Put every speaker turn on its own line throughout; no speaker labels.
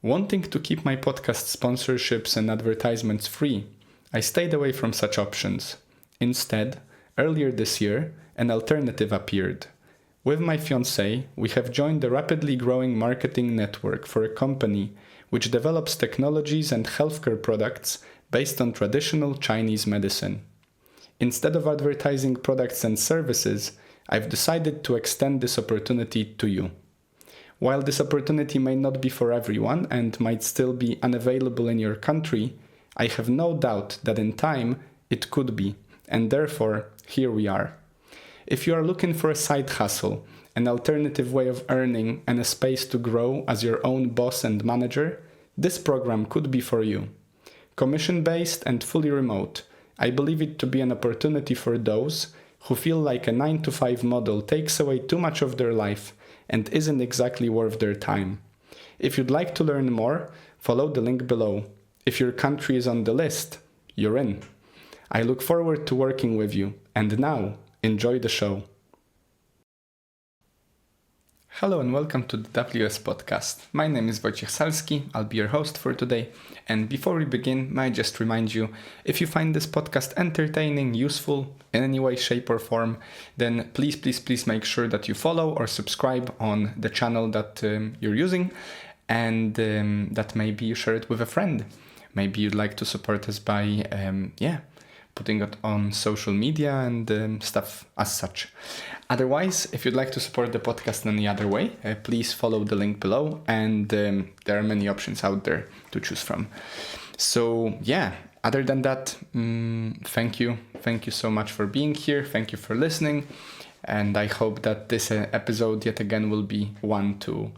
Wanting to keep my podcast sponsorships and advertisements free, I stayed away from such options. Instead, earlier this year, an alternative appeared. With my fiancée, we have joined a rapidly growing marketing network for a company which develops technologies and healthcare products based on traditional Chinese medicine. Instead of advertising products and services, I've decided to extend this opportunity to you. While this opportunity may not be for everyone and might still be unavailable in your country, I have no doubt that in time it could be, and therefore here we are. If you are looking for a side hustle, an alternative way of earning, and a space to grow as your own boss and manager, this program could be for you. Commission-based and fully remote, I believe it to be an opportunity for those who feel like a 9-to-5 model takes away too much of their life and isn't exactly worth their time. If you'd like to learn more, follow the link below. If your country is on the list, you're in. I look forward to working with you, and now, enjoy the show. Hello and welcome to the WSPodcast. My name is Wojciech Salski, I'll be your host for today. And before we begin, may I just remind you, if you find this podcast entertaining, useful, in any way, shape or form, then please make sure that you follow or subscribe on the channel that you're using, and that maybe you share it with a friend. Maybe you'd like to support us by putting it on social media and stuff as such. Otherwise, if you'd like to support the podcast in any other way, please follow the link below, and there are many options out there to choose from. So other than that, thank you so much for being here, thank you for listening, and I hope that this episode yet again will be one to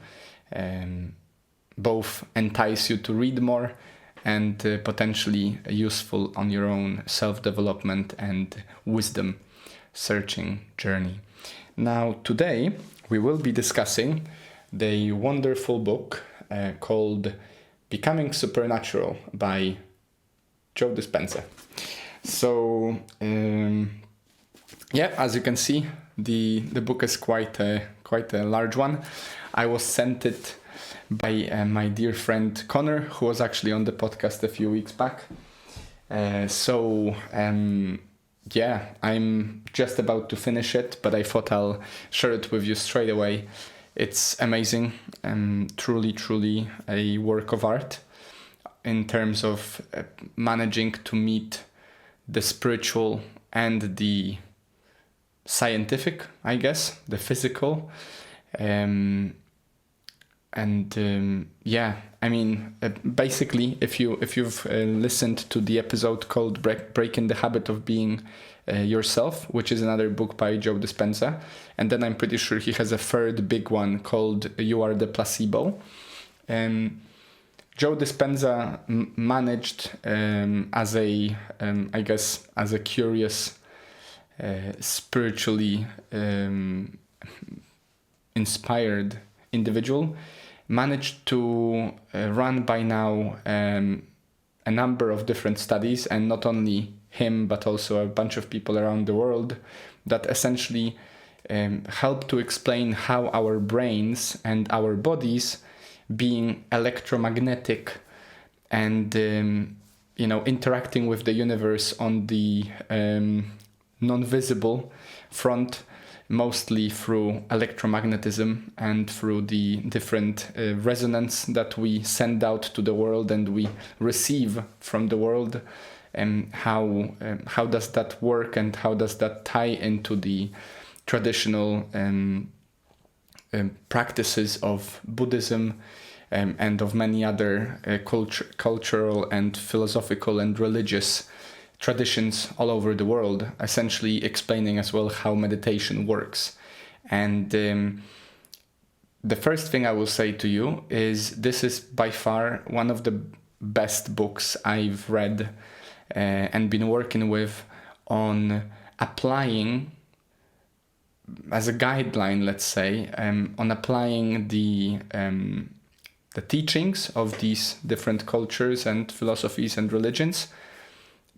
both entice you to read more and potentially useful on your own self-development and wisdom searching journey. Now, today we will be discussing the wonderful book called Becoming Supernatural by Joe Dispenza. So, as you can see, the book is quite a large one. I was sent it by my dear friend Connor, who was actually on the podcast a few weeks back. I'm just about to finish it, but I thought I'll share it with you straight away. It's amazing, truly a work of art in terms of managing to meet the spiritual and the scientific, I guess, the physical. Basically, if you've listened to the episode called Breaking the Habit of Being Yourself, which is another book by Joe Dispenza, and then I'm pretty sure he has a third big one called You Are the Placebo. Joe Dispenza managed as a curious, spiritually inspired individual, managed to run by now a number of different studies, and not only him but also a bunch of people around the world, that essentially help to explain how our brains and our bodies, being electromagnetic and interacting with the universe on the non-visible front, mostly through electromagnetism and through the different resonance that we send out to the world and we receive from the world, and how does that work and how does that tie into the traditional practices of Buddhism and of many other cultural and philosophical and religious traditions all over the world, essentially explaining as well how meditation works. And the first thing I will say to you is this is by far one of the best books I've read and been working with on applying, as a guideline, let's say, on applying the teachings of these different cultures and philosophies and religions,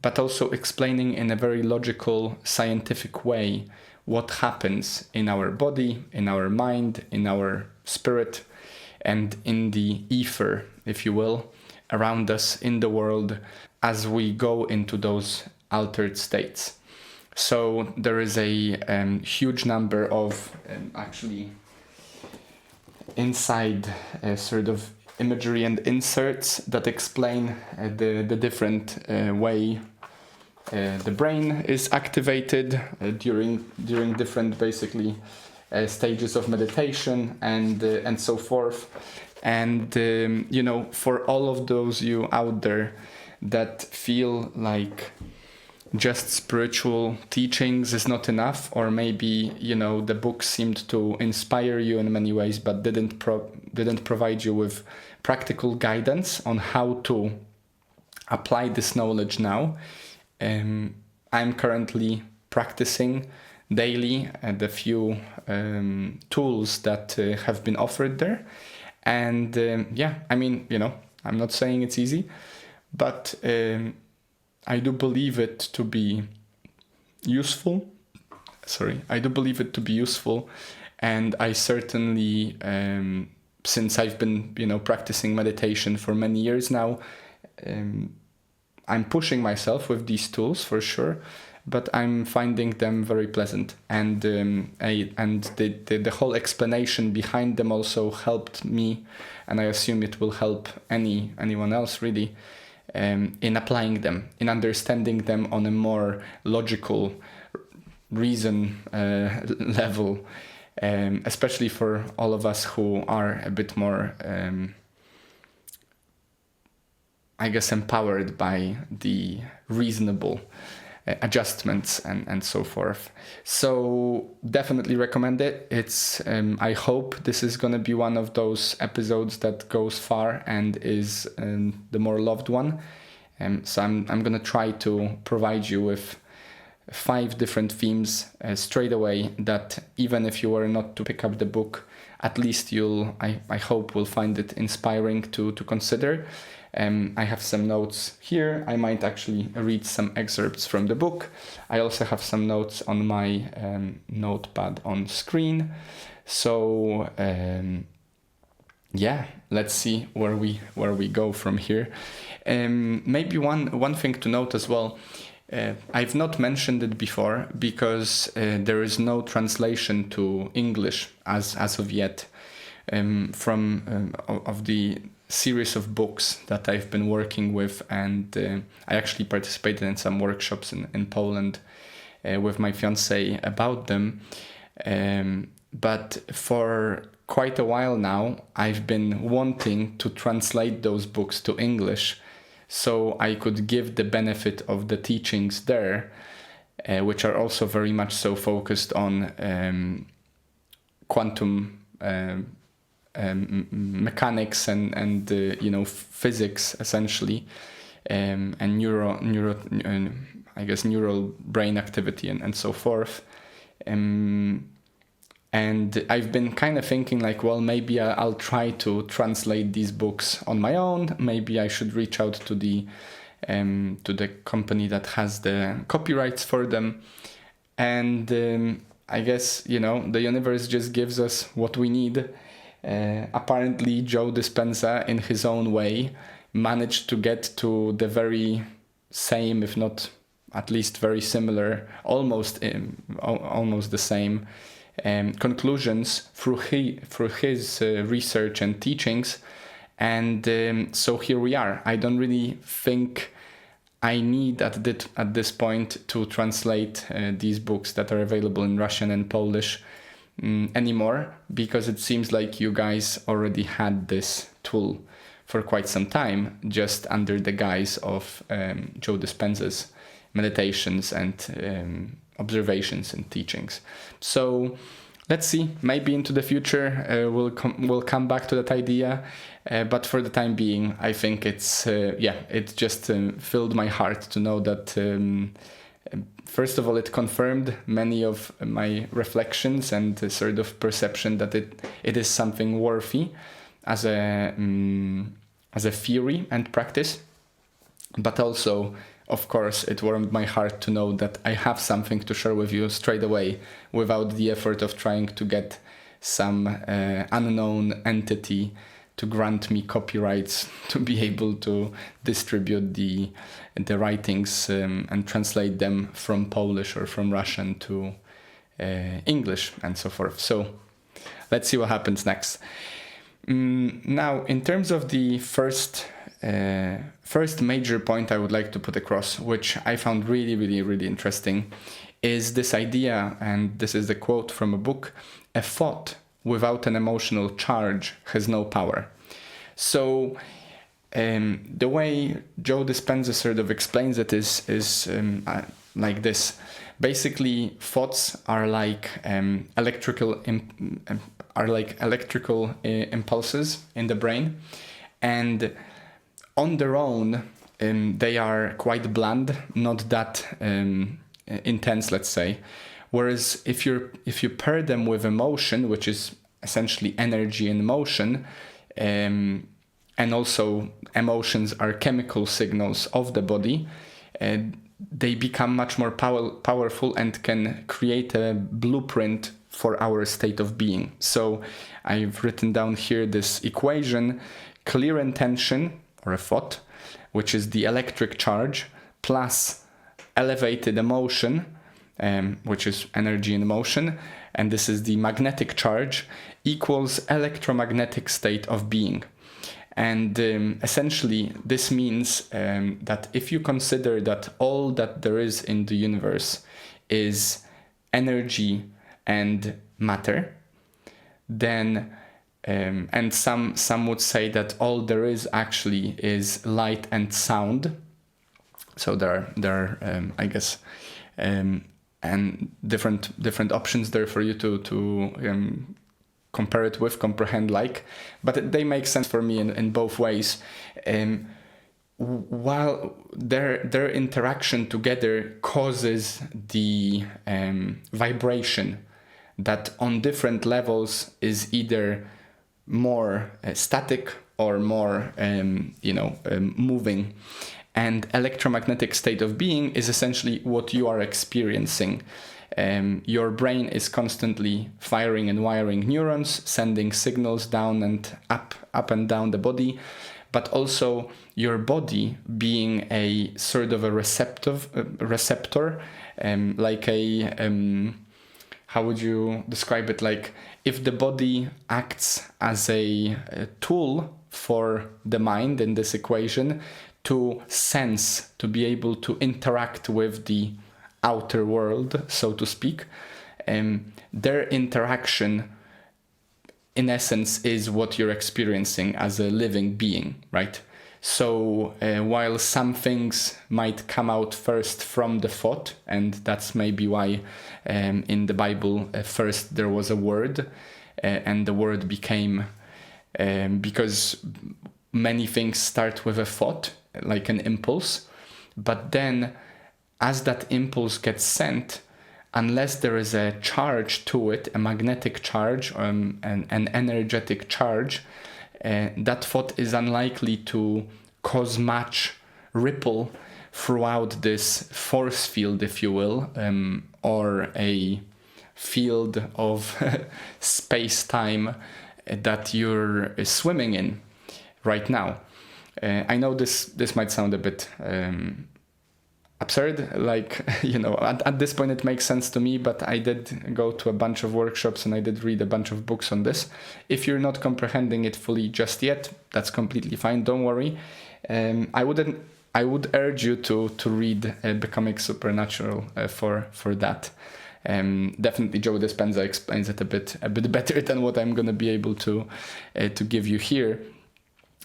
but also explaining in a very logical, scientific way what happens in our body, in our mind, in our spirit, and in the ether, if you will, around us in the world as we go into those altered states. So there is a huge number of actually inside sort of imagery and inserts that explain the different way the brain is activated during different basically stages of meditation and so forth. And for all of those you out there that feel like just spiritual teachings is not enough, or maybe the book seemed to inspire you in many ways but didn't provide you with practical guidance on how to apply this knowledge now. I'm currently practicing daily the few tools that have been offered there, and I'm not saying it's easy, but I do believe it to be useful. And I certainly, since I've been, practicing meditation for many years now, I'm pushing myself with these tools for sure, but I'm finding them very pleasant. And the whole explanation behind them also helped me, and I assume it will help anyone else really, in applying them, in understanding them on a more logical reason level, especially for all of us who are a bit more, empowered by the reasonable adjustments and so forth. So definitely recommend it. It's I hope this is going to be one of those episodes that goes far and is the more loved one. So I'm going to try to provide you with 5 different themes straight away that even if you were not to pick up the book, at least I hope will find it inspiring to consider. I have some notes here. I might actually read some excerpts from the book. I also have some notes on my notepad on screen. So let's see where we go from here. Maybe one thing to note as well. I've not mentioned it before because there is no translation to English as of yet of the series of books that I've been working with, and I actually participated in some workshops in Poland with my fiancée about them. But for quite a while now, I've been wanting to translate those books to English so I could give the benefit of the teachings there, which are also very much so focused on quantum mechanics and physics essentially, and neural brain activity and so forth. And I've been kind of thinking like, well, maybe I'll try to translate these books on my own. Maybe I should reach out to the company that has the copyrights for them. And I guess, the universe just gives us what we need. Apparently, Joe Dispenza, in his own way, managed to get to the very same, if not at least very similar, almost the same conclusions through his research and teachings. And so here we are. I don't really think I need at this point to translate these books that are available in Russian and Polish anymore, because it seems like you guys already had this tool for quite some time, just under the guise of Joe Dispenza's meditations and observations and teachings. So let's see, maybe into the future we'll come back to that idea, but for the time being I think it's it just filled my heart to know that first of all it confirmed many of my reflections and sort of perception that it is something worthy as a theory and practice, but also of course, it warmed my heart to know that I have something to share with you straight away without the effort of trying to get some unknown entity grant me copyrights to be able to distribute the writings and translate them from Polish or from Russian to English and so forth. So let's see what happens next. Now, in terms of the first major point I would like to put across, which I found really, really, really interesting, is this idea, and this is the quote from a book: "A thought without an emotional charge has no power." So the way Joe Dispenza sort of explains it is like this. Basically, thoughts are like electrical impulses in the brain, and on their own they are quite bland, not that intense, let's say. Whereas if you pair them with emotion, which is essentially energy in motion, and also emotions are chemical signals of the body, they become much more powerful and can create a blueprint for our state of being. So I've written down here this equation: clear intention, or a thought, which is the electric charge, plus elevated emotion, which is energy in motion, and this is the magnetic charge, equals electromagnetic state of being. And essentially this means that if you consider that all that there is in the universe is energy and matter, then and some would say that all there is actually is light and sound. So there are I guess and different options there for you to compare it with, comprehend like, but they make sense for me in both ways. While their interaction together causes the vibration that on different levels is either more static or more moving. And electromagnetic state of being is essentially what you are experiencing. Your brain is constantly firing and wiring neurons, sending signals down and up and down the body, but also your body being a sort of a receptor, like a how would you describe it? Like if the body acts as a tool for the mind in this equation to sense, to be able to interact with the outer world, so to speak, their interaction in essence is what you're experiencing as a living being, right? So while some things might come out first from the thought, and that's maybe why in the Bible first there was a word, and the word became, because many things start with a thought, like an impulse, but then as that impulse gets sent, unless there is a charge to it, a magnetic charge, an energetic charge, that thought is unlikely to cause much ripple throughout this force field, if you will, or a field of space-time that you're swimming in right now. I know this might sound a bit absurd, like, at this point it makes sense to me, but I did go to a bunch of workshops and I did read a bunch of books on this. If you're not comprehending it fully just yet, that's completely fine, don't worry. I would urge you to read Becoming Supernatural for that. Definitely Joe Dispenza explains it a bit better than what I'm going to be able to give you here.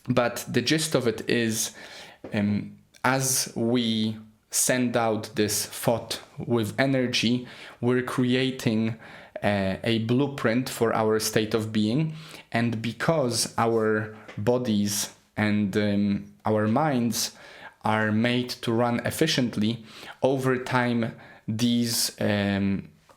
But the gist of it is, as we send out this thought with energy, we're creating a blueprint for our state of being. And because our bodies and our minds are made to run efficiently, over time these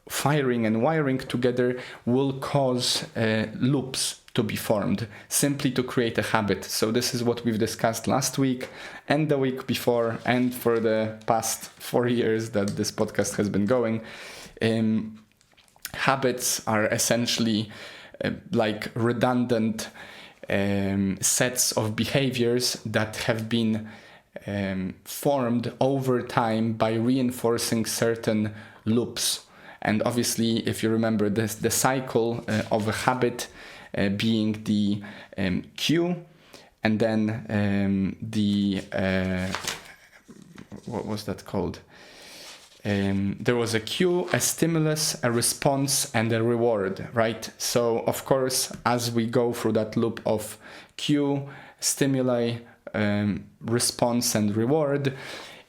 firing and wiring together will cause loops to be formed, simply to create a habit. So this is what we've discussed last week and the week before and for the past 4 years that this podcast has been going. Habits are essentially like redundant sets of behaviors that have been formed over time by reinforcing certain loops. And obviously, if you remember this, the cycle of a habit being the cue, and then what was that called? There was a cue, a stimulus, a response, and a reward, right? So, of course, as we go through that loop of cue, stimuli, response, and reward,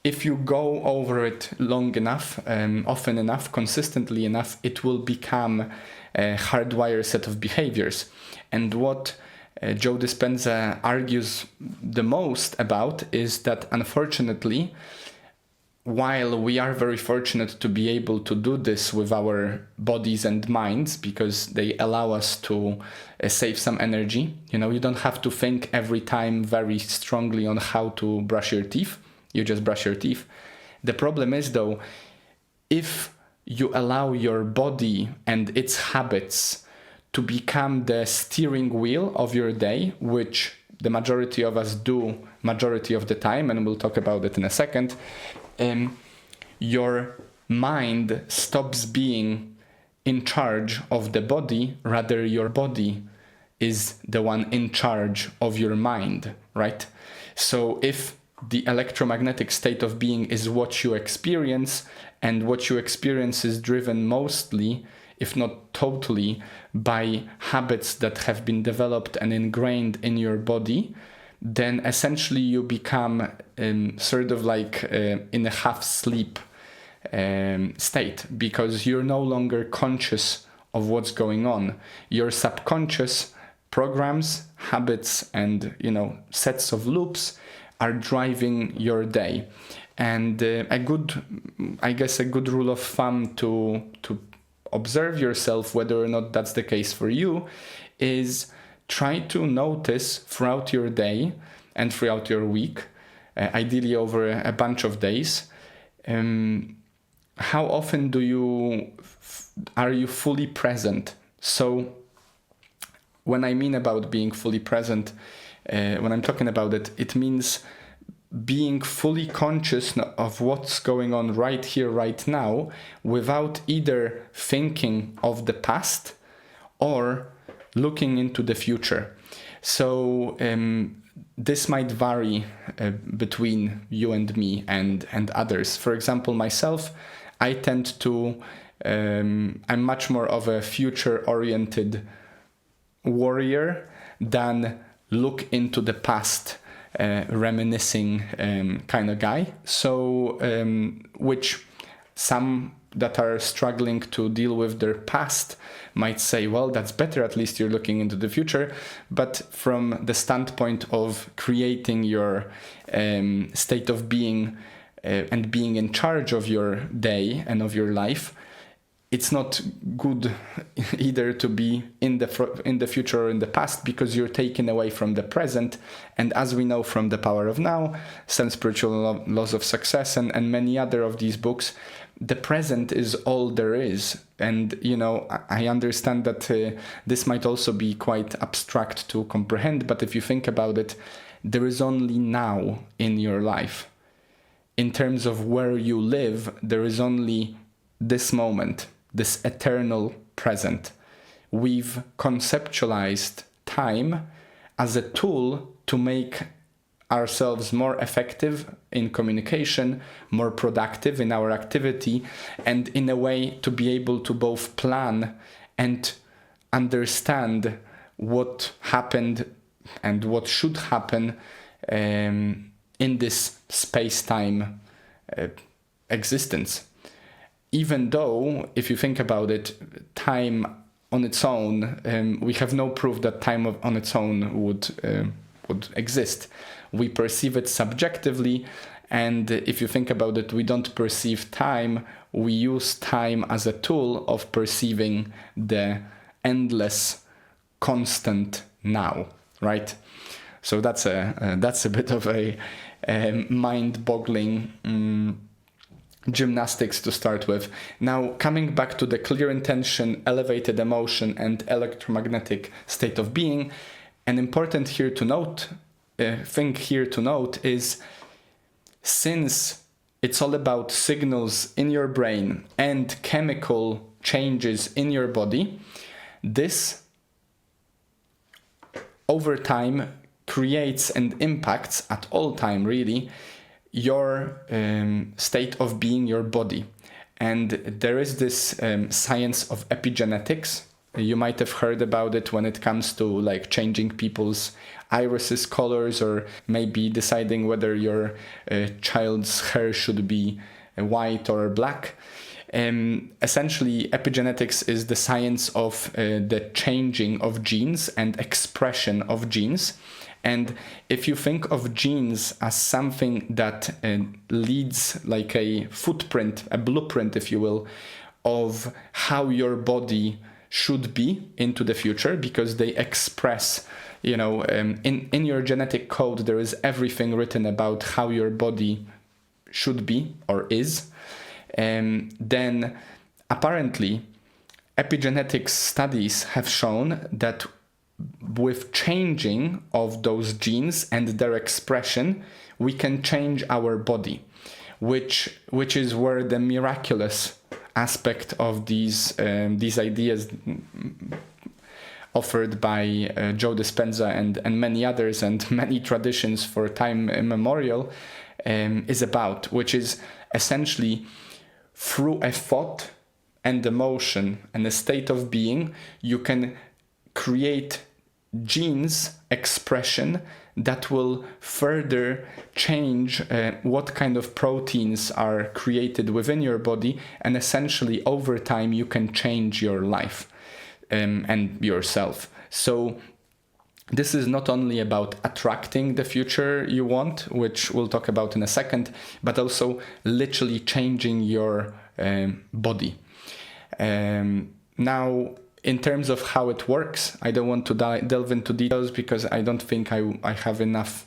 if you go over it long enough, often enough, consistently enough, it will become a hardwired set of behaviors. And what Joe Dispenza argues the most about is that, unfortunately, while we are very fortunate to be able to do this with our bodies and minds because they allow us to save some energy, you don't have to think every time very strongly on how to brush your teeth. You just brush your teeth. The problem is, though, if you allow your body and its habits to become the steering wheel of your day, which the majority of us do majority of the time, and we'll talk about it in a second, your mind stops being in charge of the body, rather your body is the one in charge of your mind, right? So if the electromagnetic state of being is what you experience, and what you experience is driven mostly, if not totally, by habits that have been developed and ingrained in your body, then essentially you become sort of like in a half-sleep state, because you're no longer conscious of what's going on. Your subconscious programs, habits, and sets of loops are driving your day. And a good rule of thumb to observe yourself, whether or not that's the case for you, is try to notice throughout your day and throughout your week, ideally over a bunch of days, how often are you fully present? So when I mean about being fully present, when I'm talking about it, it means being fully conscious of what's going on right here, right now, without either thinking of the past or looking into the future. So this might vary between you and me and others. For example, myself, I tend to, I'm much more of a future-oriented warrior than look into the past, reminiscing kind of guy. So, which some that are struggling to deal with their past might say, well, that's better, at least you're looking into the future. But from the standpoint of creating your state of being and being in charge of your day and of your life, it's not good either to be in the future or in the past, because you're taken away from the present. And as we know from The Power of Now, 7 Spiritual Laws of Success, and many other of these books, the present is all there is. And, I understand that this might also be quite abstract to comprehend, but if you think about it, there is only now in your life. In terms of where you live, there is only this moment, this eternal present. We've conceptualized time as a tool to make ourselves more effective in communication, more productive in our activity, and in a way to be able to both plan and understand what happened and what should happen in this space-time existence. Even though, if you think about it, time on its own, we have no proof that time on its own would exist. We perceive it subjectively, and if you think about it, we don't perceive time, we use time as a tool of perceiving the endless, constant now, right? So that's a bit of a mind-boggling gymnastics to start with. Now, coming back to the clear intention, elevated emotion, and electromagnetic state of being, an important thing here to note is, since it's all about signals in your brain and chemical changes in your body, this over time creates and impacts at all time really your state of being, your body. And there is this science of epigenetics. You might have heard about it when it comes to like changing people's irises colors, or maybe deciding whether your child's hair should be white or black. Essentially, epigenetics is the science of the changing of genes and expression of genes. And if you think of genes as something that leads like a footprint, a blueprint, if you will, of how your body should be into the future, because they express, in your genetic code, there is everything written about how your body should be or is. Then apparently epigenetics studies have shown that with changing of those genes and their expression, we can change our body, which is where the miraculous aspect of these ideas offered by Joe Dispenza and many others and many traditions for time immemorial is about, which is essentially through a thought and emotion and a state of being, you can create genes expression that will further change what kind of proteins are created within your body, and essentially over time you can change your life and yourself. So this is not only about attracting the future you want, which we'll talk about in a second, but also literally changing your body. Now, in terms of how it works, I don't want to delve into details because I don't think I have enough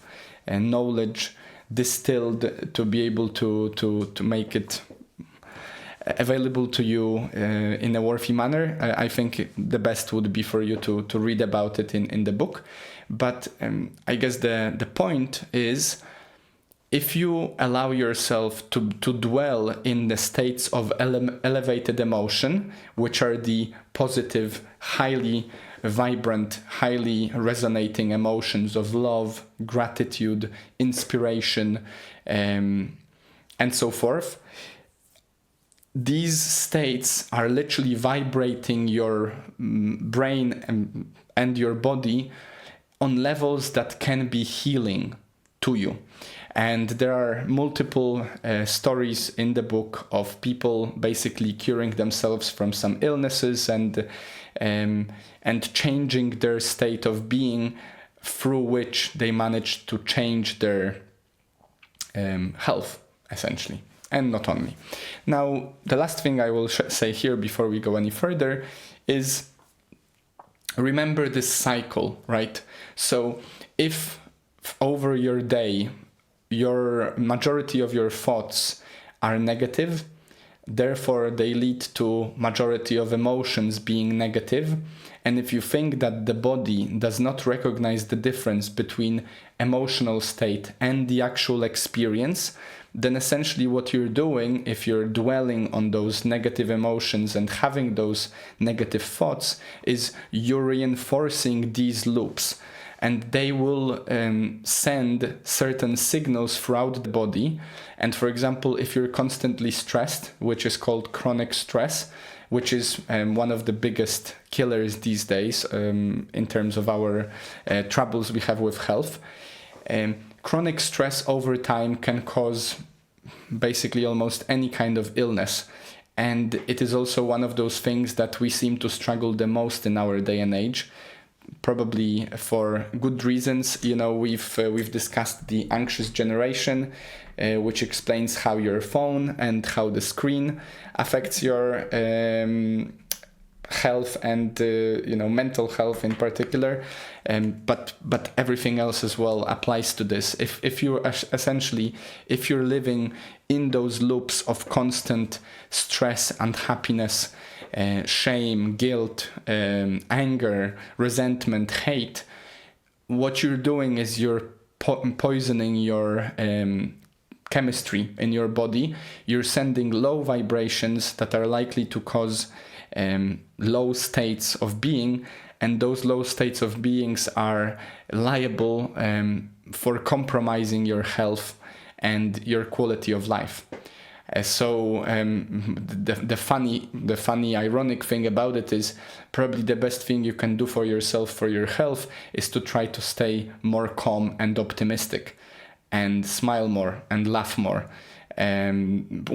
knowledge distilled to be able to make it available to you in a worthy manner. I think the best would be for you to read about it in the book. But I guess the point is, if you allow yourself to dwell in the states of elevated emotion, which are the positive, highly vibrant, highly resonating emotions of love, gratitude, inspiration, and so forth, these states are literally vibrating your brain and your body on levels that can be healing to you. And there are multiple stories in the book of people basically curing themselves from some illnesses and changing their state of being, through which they managed to change their health, essentially. And not only. Now, the last thing I will say here before we go any further is, remember this cycle, right? So if over your day, your majority of your thoughts are negative, therefore they lead to majority of emotions being negative. And if you think that the body does not recognize the difference between emotional state and the actual experience, then essentially what you're doing, if you're dwelling on those negative emotions and having those negative thoughts, is you're reinforcing these loops. And they will send certain signals throughout the body. And for example, if you're constantly stressed, which is called chronic stress, which is one of the biggest killers these days in terms of our troubles we have with health, chronic stress over time can cause basically almost any kind of illness. And it is also one of those things that we seem to struggle the most in our day and age. Probably for good reasons. We've discussed the anxious generation, which explains how your phone and how the screen affects your health and mental health in particular, but everything else as well applies to this. If you're living in those loops of constant stress, unhappiness, shame, guilt, anger, resentment, hate, what you're doing is you're poisoning your chemistry in your body. You're sending low vibrations that are likely to cause low states of being, and those low states of beings are liable for compromising your health and your quality of life. So the funny, ironic thing about it is probably the best thing you can do for yourself, for your health, is to try to stay more calm and optimistic, and smile more and laugh more.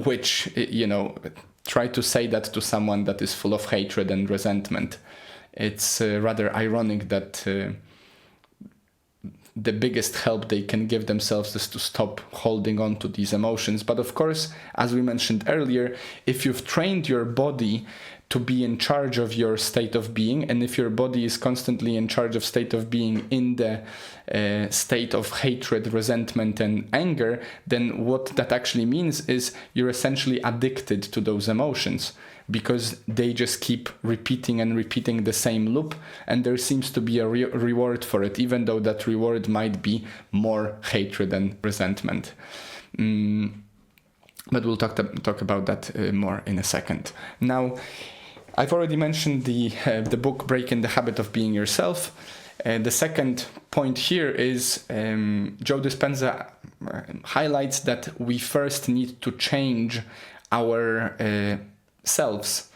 Which, try to say that to someone that is full of hatred and resentment. It's rather ironic that the biggest help they can give themselves is to stop holding on to these emotions. But of course, as we mentioned earlier, if you've trained your body to be in charge of your state of being, and if your body is constantly in charge of state of being in the state of hatred, resentment, and anger, then what that actually means is you're essentially addicted to those emotions, because they just keep repeating and repeating the same loop, and there seems to be a reward for it, even though that reward might be more hatred and resentment. But we'll talk about that more in a second. Now, I've already mentioned the book Breaking the Habit of Being Yourself. The second point here is Joe Dispenza highlights that we first need to change our selves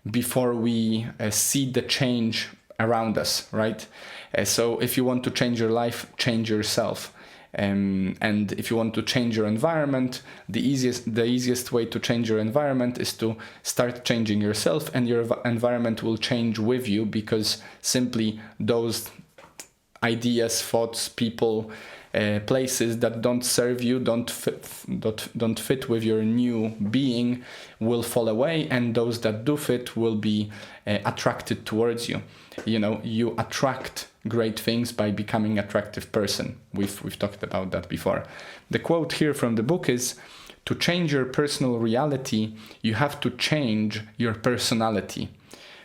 before we see the change around us, right? So if you want to change your life, change yourself. And if you want to change your environment, the easiest way to change your environment is to start changing yourself, and your environment will change with you, because simply those ideas, thoughts, people, places that don't serve you, don't fit with your new being, will fall away, and those that do fit will be attracted towards you. You attract great things by becoming an attractive person. We've talked about that before. The quote here from the book is, "To change your personal reality, you have to change your personality."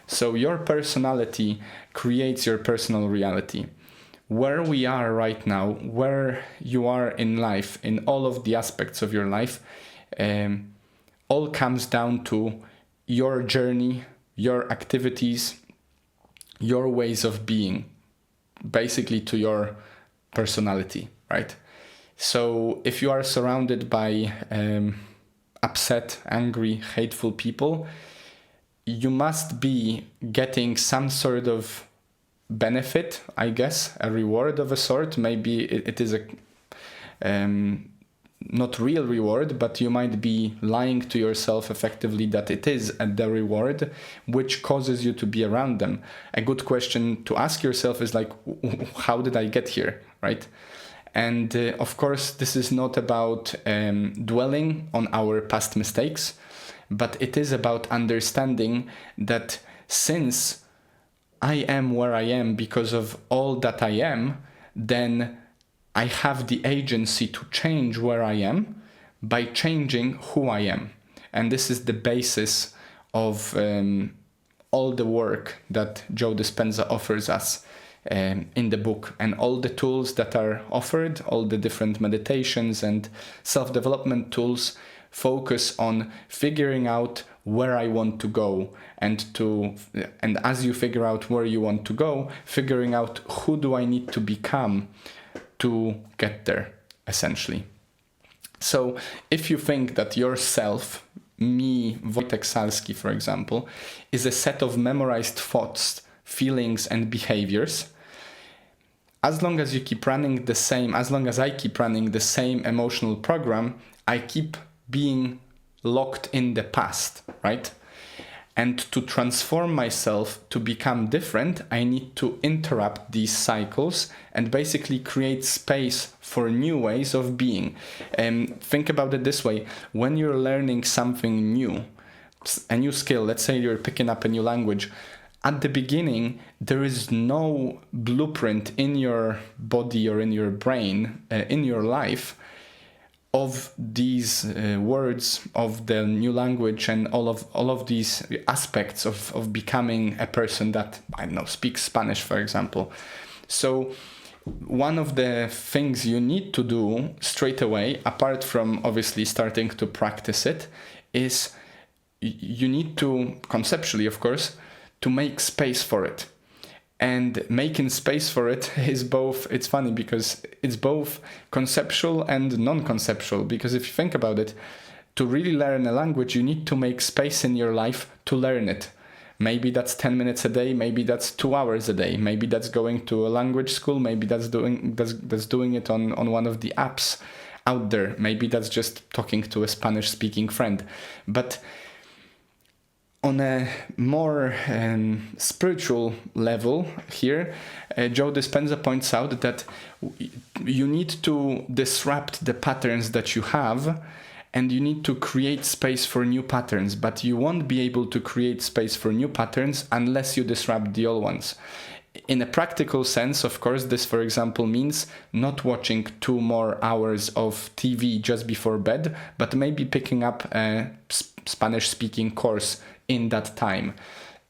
So your personality creates your personal reality. Where we are right now, where you are in life, in all of the aspects of your life, all comes down to your journey, your activities, your ways of being, basically to your personality, right? So if you are surrounded by upset, angry, hateful people, you must be getting some sort of benefit, I guess, a reward of a sort. Maybe it is a not real reward, but you might be lying to yourself effectively that it is the reward, which causes you to be around them. A good question to ask yourself is like, how did I get here, right? And of course, this is not about dwelling on our past mistakes, but it is about understanding that since I am where I am because of all that I am, then I have the agency to change where I am by changing who I am. And this is the basis of all the work that Joe Dispenza offers us in the book, and all the tools that are offered, all the different meditations and self-development tools focus on figuring out where I want to go, and as you figure out where you want to go, figuring out who do I need to become to get there, essentially. So if you think that yourself, me, Wojtek Salski, for example, is a set of memorized thoughts, feelings, and behaviors, as long as I keep running the same emotional program, I keep being locked in the past, right? And to transform myself, to become different, I need to interrupt these cycles and basically create space for new ways of being. Think about it this way. When you're learning something new, a new skill, let's say you're picking up a new language, at the beginning, there is no blueprint in your body or in your brain, in your life, of these words of the new language and all of these aspects of becoming a person that, I don't know, speaks Spanish, for example. So one of the things you need to do straight away, apart from obviously starting to practice it, is you need to, conceptually of course, to make space for it. And making space for it is both, it's funny because it's both conceptual and non-conceptual, because if you think about it, to really learn a language, you need to make space in your life to learn it. Maybe that's 10 minutes a day, maybe that's 2 hours a day, maybe that's going to a language school, maybe that's doing it on one of the apps out there, maybe that's just talking to a Spanish-speaking friend. But on a more spiritual level here, Joe Dispenza points out that you need to disrupt the patterns that you have, and you need to create space for new patterns, but you won't be able to create space for new patterns unless you disrupt the old ones. In a practical sense, of course, this, for example, means not watching 2 more hours of TV just before bed, but maybe picking up a Spanish-speaking course in that time.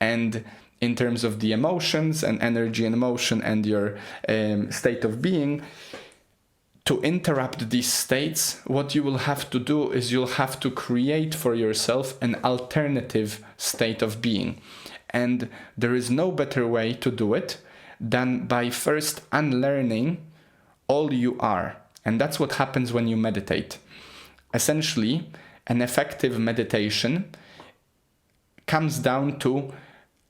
And in terms of the emotions and energy and emotion and your state of being, to interrupt these states, what you will have to do is you'll have to create for yourself an alternative state of being. And there is no better way to do it than by first unlearning all you are. And that's what happens when you meditate. Essentially, an effective meditation comes down to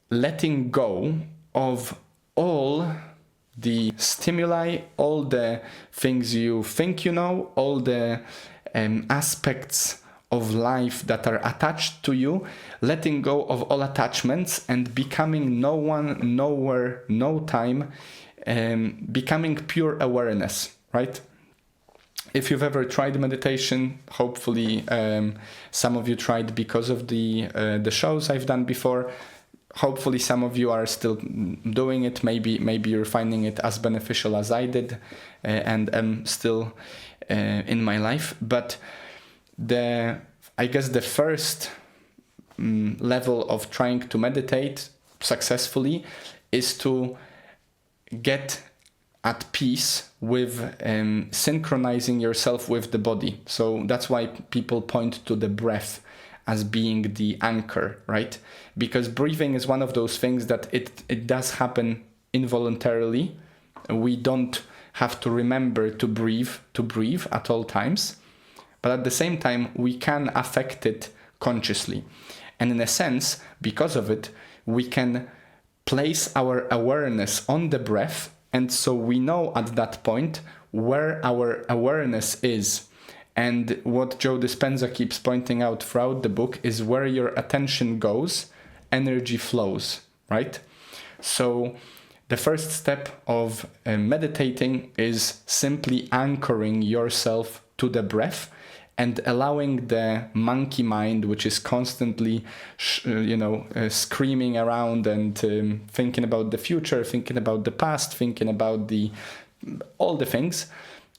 letting go of all the stimuli, all the things you think you know, all the aspects of life that are attached to you, letting go of all attachments and becoming no one, nowhere, no time, becoming pure awareness, right? If you've ever tried meditation, hopefully some of you tried because of the shows I've done before. Hopefully some of you are still doing it. Maybe you're finding it as beneficial as I did and am still in my life. But I guess the first level of trying to meditate successfully is to get at peace with synchronizing yourself with the body. So that's why people point to the breath as being the anchor, right? Because breathing is one of those things that it does happen involuntarily. We don't have to remember to breathe at all times. But at the same time, we can affect it consciously. And in a sense, because of it, we can place our awareness on the breath. And so we know at that point where our awareness is. And what Joe Dispenza keeps pointing out throughout the book is where your attention goes, energy flows, right? So the first step of meditating is simply anchoring yourself to the breath and allowing the monkey mind, which is constantly, screaming around and thinking about the future, thinking about the past, thinking about all the things,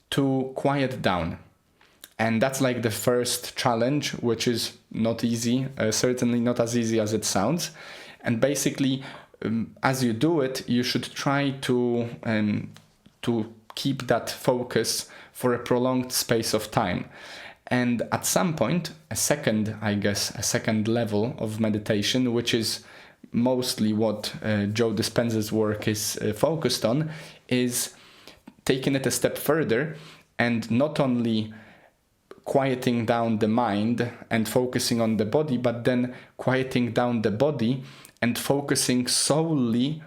to quiet down. And that's like the first challenge, which is not easy, certainly not as easy as it sounds. And basically, as you do it, you should try to keep that focus for a prolonged space of time. And at some point, a second level of meditation, which is mostly what Joe Dispenza's work is focused on, is taking it a step further and not only quieting down the mind and focusing on the body, but then quieting down the body and focusing solely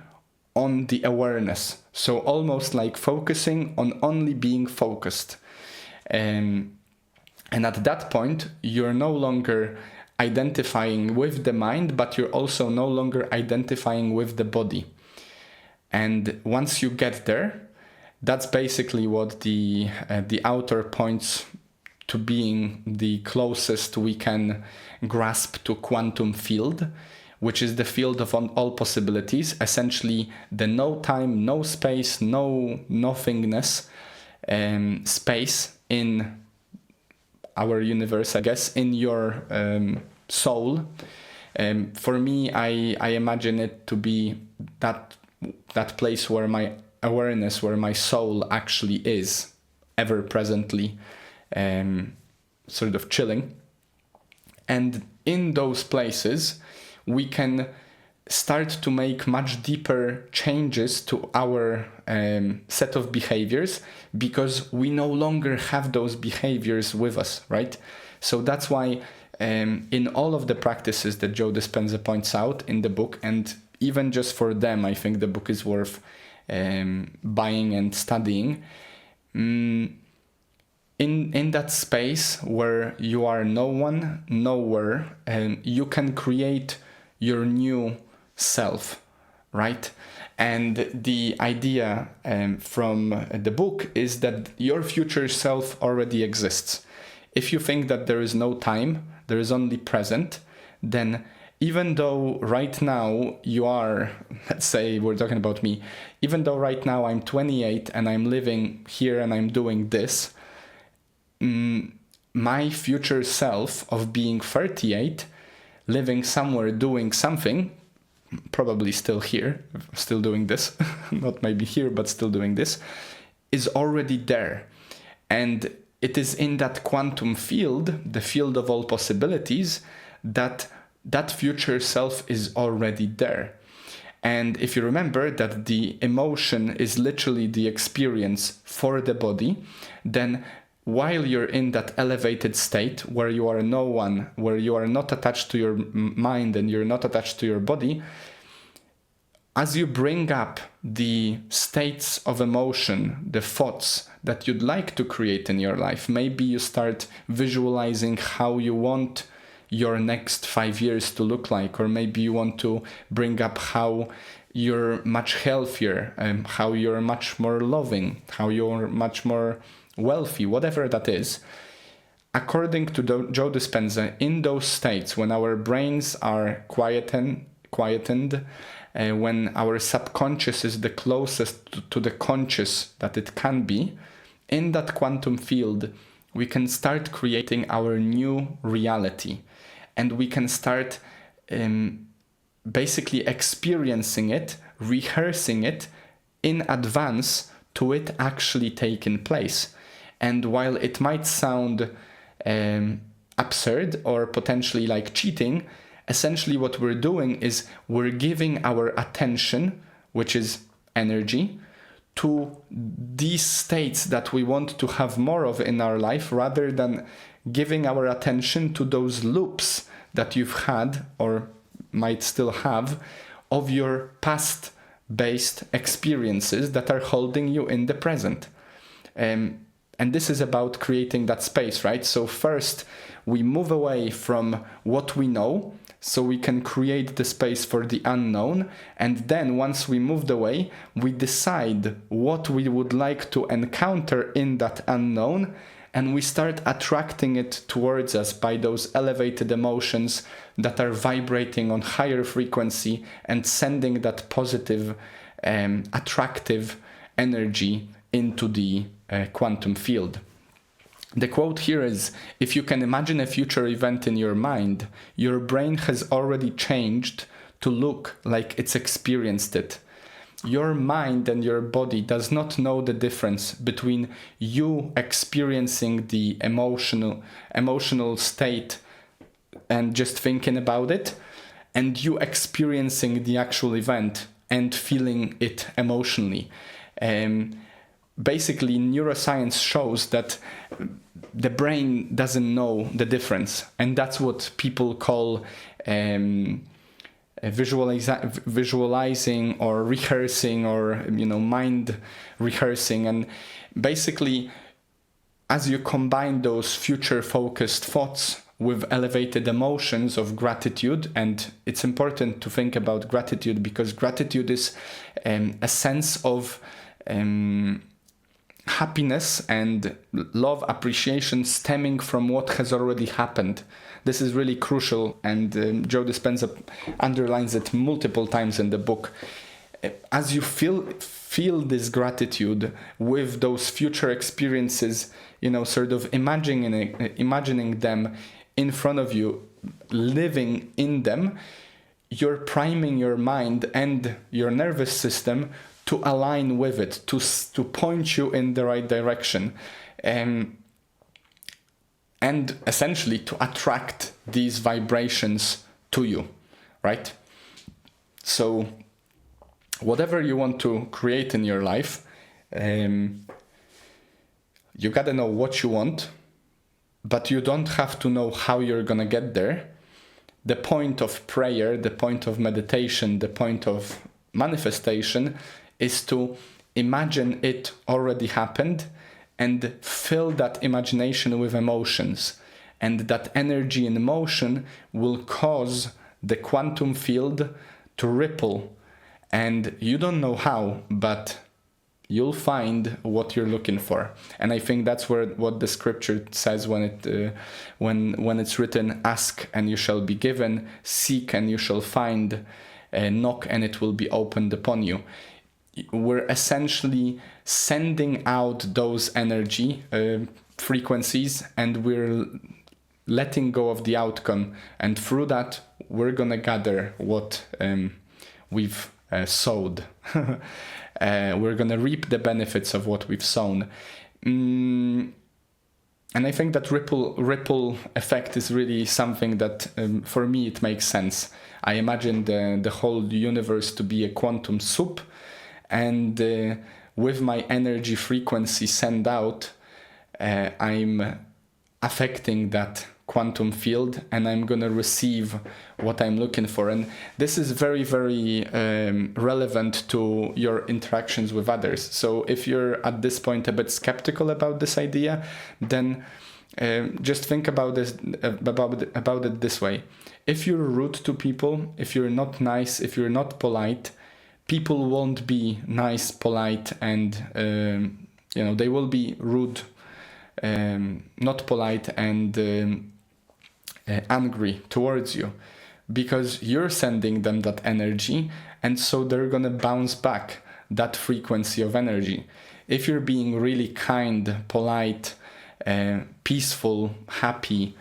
on the awareness. So almost like focusing on only being focused. And at that point, you're no longer identifying with the mind, but you're also no longer identifying with the body. And once you get there, that's basically what the author points to being the closest we can grasp to quantum field, which is the field of all possibilities, essentially the no time, no space, no nothingness space in our universe, I guess, in your soul. For me, I imagine it to be that place where my awareness where my soul actually is, ever presently sort of chilling. And in those places, we can start to make much deeper changes to our set of behaviors, because we no longer have those behaviors with us, right? So that's why in all of the practices that Joe Dispenza points out in the book, and even just for them, I think the book is worth buying and studying. In that space where you are no one, nowhere, you can create your new self, right? And the idea from the book is that your future self already exists. If you think that there is no time, there is only present, then even though right now you are, let's say we're talking about me, even though right now I'm 28 and I'm living here and I'm doing this, my future self of being 38, living somewhere doing something, probably still here, still doing this, not maybe here, but still doing this, is already there. And it is in that quantum field, the field of all possibilities, that future self is already there. And if you remember that the emotion is literally the experience for the body, then while you're in that elevated state where you are no one, where you are not attached to your mind and you're not attached to your body, as you bring up the states of emotion, the thoughts that you'd like to create in your life, maybe you start visualizing how you want your next 5 years to look like, or maybe you want to bring up how you're much healthier, how you're much more loving, how you're much more wealthy, whatever that is. According to Joe Dispenza, in those states, when our brains are quietened, when our subconscious is the closest to the conscious that it can be, in that quantum field, we can start creating our new reality. And we can start basically experiencing it, rehearsing it in advance to it actually taking place. And while it might sound absurd or potentially like cheating, essentially what we're doing is we're giving our attention, which is energy, to these states that we want to have more of in our life, rather than giving our attention to those loops that you've had or might still have of your past-based experiences that are holding you in the present. And this is about creating that space, right? So first, we move away from what we know, so we can create the space for the unknown. And then once we moved away, we decide what we would like to encounter in that unknown, and we start attracting it towards us by those elevated emotions that are vibrating on higher frequency and sending that positive, attractive energy into the quantum field. The quote here is, if you can imagine a future event in your mind, your brain has already changed to look like it's experienced it. Your mind and your body does not know the difference between you experiencing the emotional state and just thinking about it, and you experiencing the actual event and feeling it emotionally. Basically, neuroscience shows that the brain doesn't know the difference, and that's what people call visualizing or rehearsing, or mind rehearsing. And basically, as you combine those future-focused thoughts with elevated emotions of gratitude, and it's important to think about gratitude because gratitude is a sense of happiness and love, appreciation stemming from what has already happened. This is really crucial, and Joe Dispenza underlines it multiple times in the book. As you feel this gratitude with those future experiences, sort of imagining them in front of you, living in them, you're priming your mind and your nervous system to align with it, to point you in the right direction, and essentially to attract these vibrations to you, right? So whatever you want to create in your life, you gotta know what you want, but you don't have to know how you're gonna get there. The point of prayer, the point of meditation, the point of manifestation is to imagine it already happened and fill that imagination with emotions. And that energy and emotion will cause the quantum field to ripple. And you don't know how, but you'll find what you're looking for. And I think that's what the scripture says when it's written, ask and you shall be given, seek and you shall find, knock and it will be opened upon you. We're essentially sending out those energy frequencies, and we're letting go of the outcome. And through that, we're going to gather what we've sowed. We're going to reap the benefits of what we've sown. And I think that ripple effect is really something that, for me, it makes sense. I imagine the whole universe to be a quantum soup, and with my energy frequency sent out, I'm affecting that quantum field, and I'm going to receive what I'm looking for. And this is very, very relevant to your interactions with others. So if you're at this point a bit skeptical about this idea, then just think about it this way. If you're rude to people, if you're not nice, if you're not polite, people won't be nice, polite, and they will be rude, not polite, and angry towards you, because you're sending them that energy, and so they're gonna bounce back that frequency of energy. If you're being really kind, polite, peaceful, happy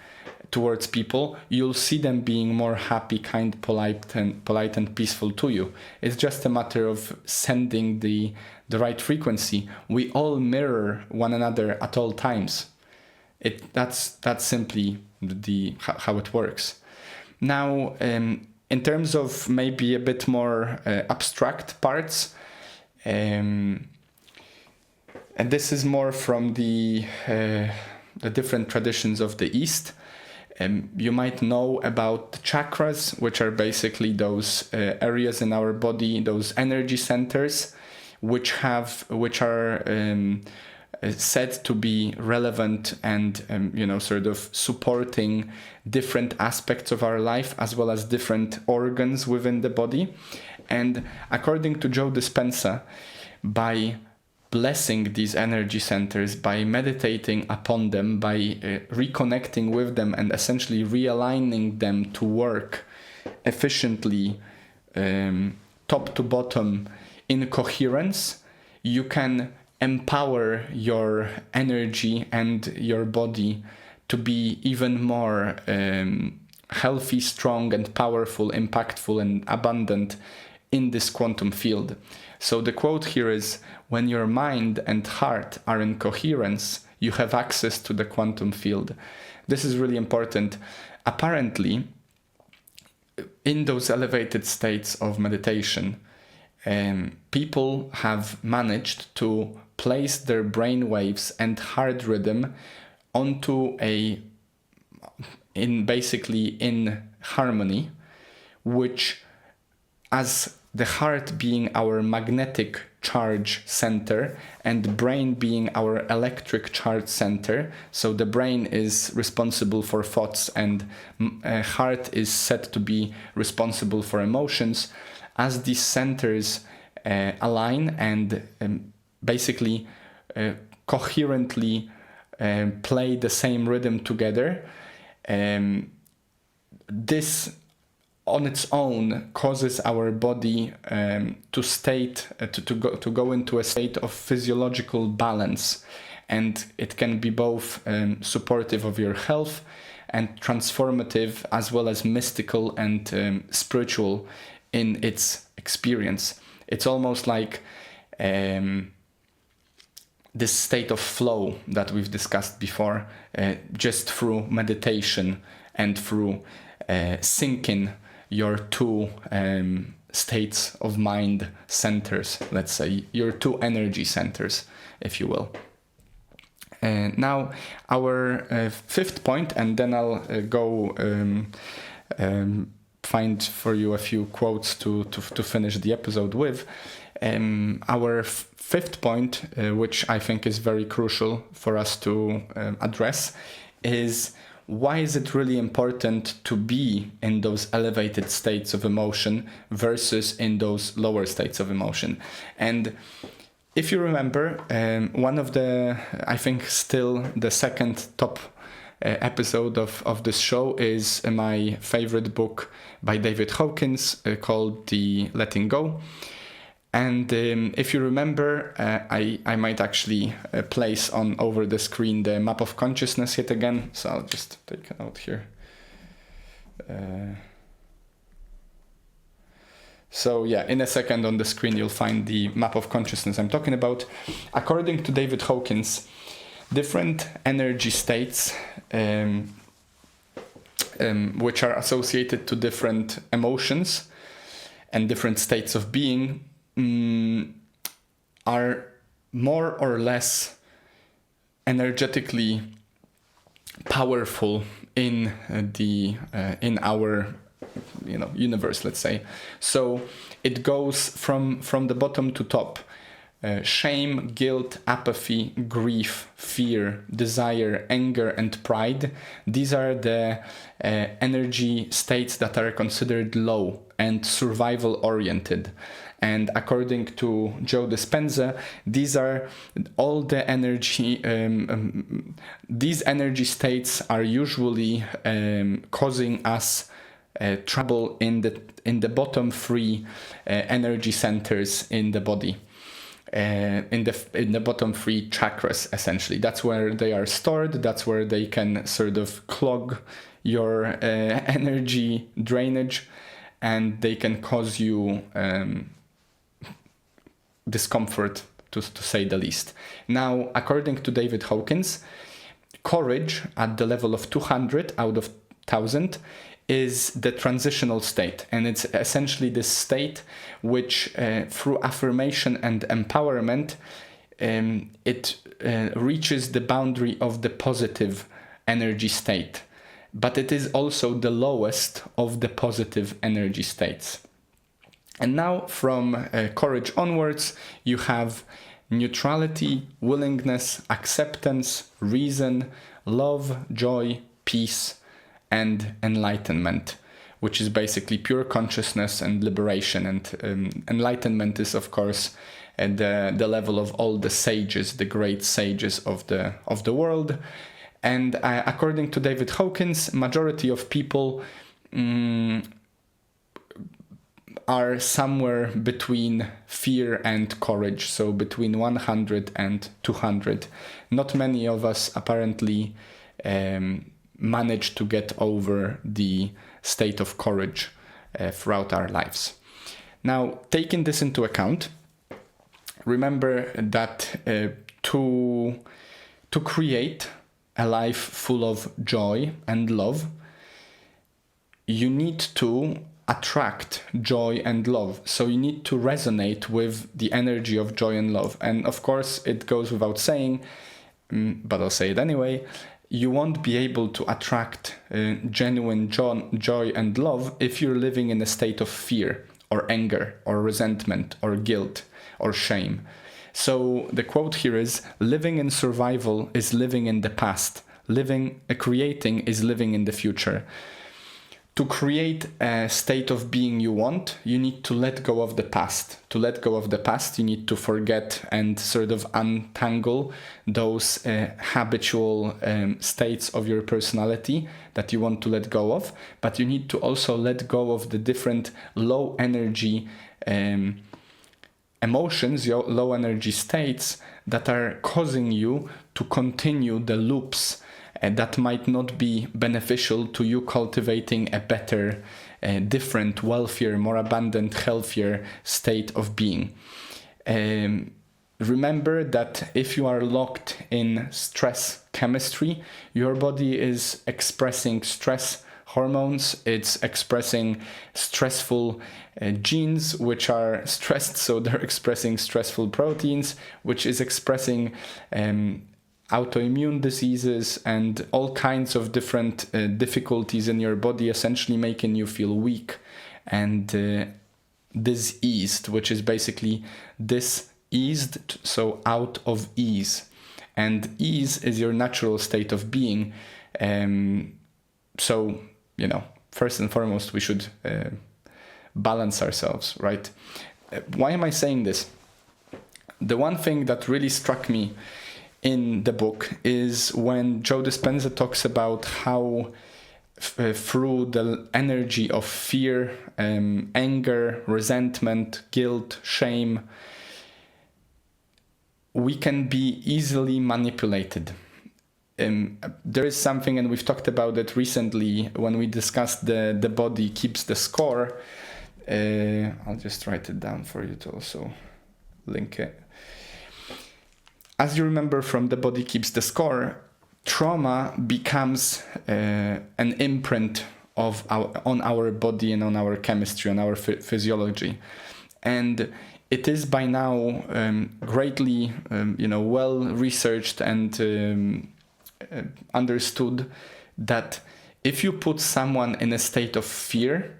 towards people, you'll see them being more happy, kind, polite and peaceful to you. It's just a matter of sending the right frequency. We all mirror one another at all times. That's simply how it works. Now, in terms of maybe a bit more abstract parts, and this is more from the different traditions of the East. You might know about the chakras, which are basically those areas in our body, those energy centers, which are said to be relevant and sort of supporting different aspects of our life, as well as different organs within the body. And according to Joe Dispenza, by blessing these energy centers, by meditating upon them, by reconnecting with them and essentially realigning them to work efficiently, top to bottom, in coherence, you can empower your energy and your body to be even more healthy, strong, and powerful, impactful, and abundant in this quantum field. So the quote here is, when your mind and heart are in coherence, you have access to the quantum field. This is really important. Apparently, in those elevated states of meditation, people have managed to place their brain waves and heart rhythm onto in harmony, which, as the heart being our magnetic charge center and the brain being our electric charge center, so the brain is responsible for thoughts and heart is said to be responsible for emotions, as these centers align and basically coherently play the same rhythm together, this on its own causes our body to go into a state of physiological balance, and it can be both supportive of your health and transformative, as well as mystical and spiritual in its experience. It's almost like this state of flow that we've discussed before, just through meditation and through syncing your two states of mind centers, let's say, your two energy centers, if you will. Now, our fifth point, and then I'll go find for you a few quotes to finish the episode with. Our fifth point, which I think is very crucial for us to address, is why is it really important to be in those elevated states of emotion versus in those lower states of emotion? And if you remember, one of the, I think still the second top episode of this show is my favorite book by David Hawkins called The Letting Go. And if you remember, I might actually place on over the screen the map of consciousness yet again. So I'll just take a note here. So yeah, in a second on the screen you'll find the map of consciousness I'm talking about. According to David Hawkins, different energy states which are associated to different emotions and different states of being are more or less energetically powerful in our universe, let's say. So it goes from the bottom to top. Shame, guilt, apathy, grief, fear, desire, anger, and pride. These are the energy states that are considered low and survival oriented. And according to Joe Dispenza, these are all the energy. These energy states are usually causing us trouble in the bottom three energy centers in the body. In the bottom three chakras, essentially. That's where they are stored. That's where they can sort of clog your energy drainage, and they can cause you discomfort, to say the least. Now, according to David Hawkins, courage at the level of 200 out of 1,000 is the transitional state, and it's essentially this state which through affirmation and empowerment it reaches the boundary of the positive energy state, but it is also the lowest of the positive energy states. And now from courage onwards you have neutrality, willingness, acceptance, reason, love, joy, peace, and enlightenment, which is basically pure consciousness and liberation. And enlightenment is, of course, at the level of all the sages, the great sages of the world. And according to David Hawkins, majority of people are somewhere between fear and courage, so between 100 and 200. Not many of us apparently manage to get over the state of courage throughout our lives. Now, taking this into account, remember that to create a life full of joy and love, you need to attract joy and love. So you need to resonate with the energy of joy and love. And of course, it goes without saying, but I'll say it anyway, you won't be able to attract genuine joy and love if you're living in a state of fear or anger or resentment or guilt or shame. So the quote here is, living in survival is living in the past. Creating is living in the future. To create a state of being you want, you need to let go of the past. To let go of the past, you need to forget and sort of untangle those habitual states of your personality that you want to let go of. But you need to also let go of the different low energy emotions, your low energy states that are causing you to continue the loops that might not be beneficial to you cultivating a better, different, wealthier, more abundant, healthier state of being. Remember that if you are locked in stress chemistry, your body is expressing stress hormones, it's expressing stressful genes which are stressed, so they're expressing stressful proteins, which is expressing autoimmune diseases and all kinds of different difficulties in your body, essentially making you feel weak and diseased, which is basically diseased, so out of ease. And ease is your natural state of being. So, first and foremost, we should balance ourselves, right? Why am I saying this? The one thing that really struck me in the book is when Joe Dispenza talks about how through the energy of fear, anger, resentment, guilt, shame, we can be easily manipulated. There is something, and we've talked about it recently when we discussed the body keeps the score. I'll just write it down for you to also link it. As you remember from The Body Keeps the Score, trauma becomes an imprint on our body and on our chemistry, on our physiology. And it is by now greatly well researched and understood that if you put someone in a state of fear,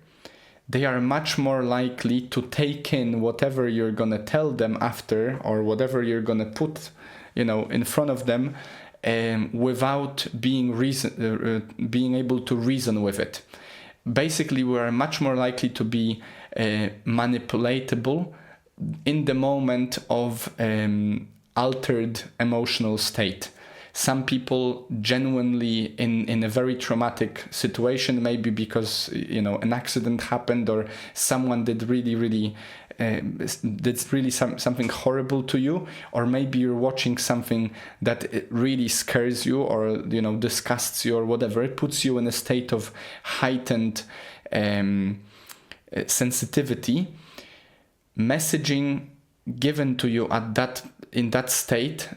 they are much more likely to take in whatever you're going to tell them after, or whatever you're going to put in front of them, without being able to reason with it. Basically, we are much more likely to be manipulatable in the moment of altered emotional state. Some people genuinely in a very traumatic situation, maybe because an accident happened or someone did really something horrible to you, or maybe you're watching something that it really scares you or disgusts you or whatever. It puts you in a state of heightened sensitivity. Messaging given to you in that state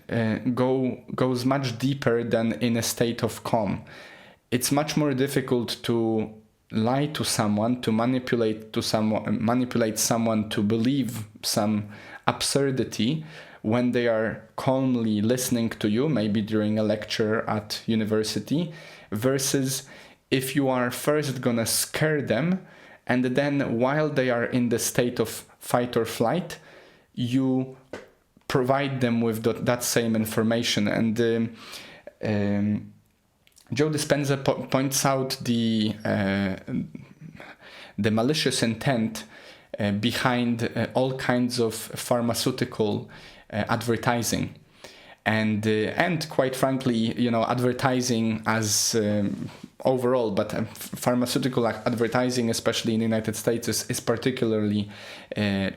goes much deeper than in a state of calm. It's much more difficult to lie to someone, to manipulate someone to believe some absurdity when they are calmly listening to you, maybe during a lecture at university, versus if you are first gonna scare them, and then while they are in the state of fight or flight, you provide them with that same information. And Joe Dispenza points out the malicious intent behind all kinds of pharmaceutical advertising, and quite frankly, advertising as overall, but pharmaceutical advertising, especially in the United States, is particularly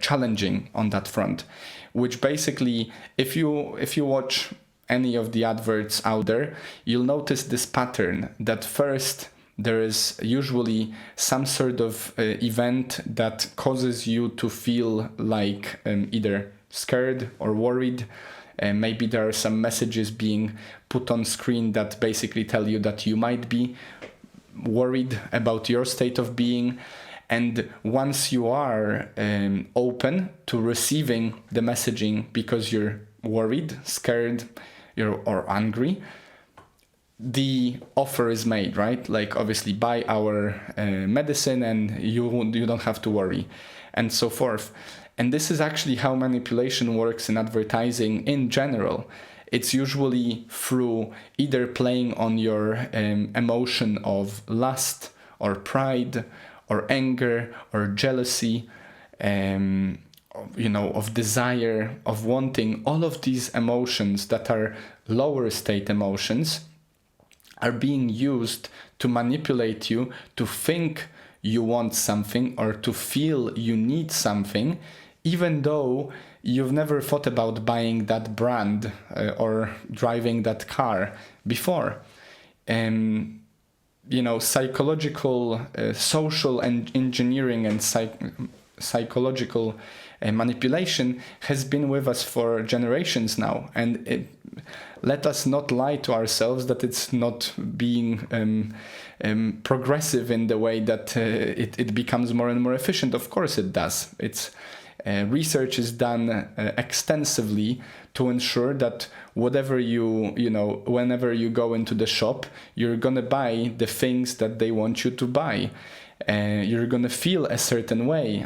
challenging on that front. Which basically, if you watch any of the adverts out there, you'll notice this pattern that first there is usually some sort of event that causes you to feel like either scared or worried. Maybe there are some messages being put on screen that basically tell you that you might be worried about your state of being. And once you are open to receiving the messaging because you're worried, scared, or angry, the offer is made, right? Like, obviously, buy our medicine and you don't have to worry, and so forth. And this is actually how manipulation works in advertising in general. It's usually through either playing on your emotion of lust or pride or anger or jealousy, of desire, of wanting. All of these emotions that are lower state emotions are being used to manipulate you to think you want something or to feel you need something, even though you've never thought about buying that brand or driving that car before. Psychological, social engineering and psychological manipulation has been with us for generations now, and let us not lie to ourselves that it's not being progressive in the way that it becomes more and more efficient. Of course it does. It's research is done extensively to ensure that whatever whenever you go into the shop, you're gonna buy the things that they want you to buy. You're gonna feel a certain way.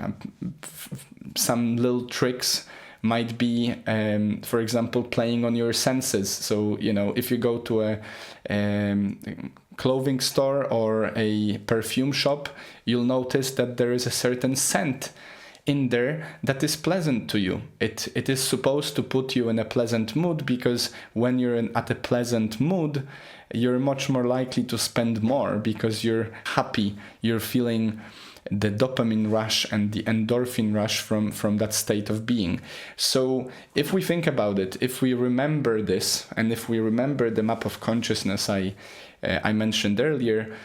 Some little tricks might be, for example, playing on your senses. So, if you go to a clothing store or a perfume shop, you'll notice that there is a certain scent in there that is pleasant to you. It is supposed to put you in a pleasant mood, because when you're at a pleasant mood, you're much more likely to spend more because you're happy. You're feeling the dopamine rush and the endorphin rush from that state of being. So if we think about it, if we remember this, and if we remember the map of consciousness I mentioned earlier,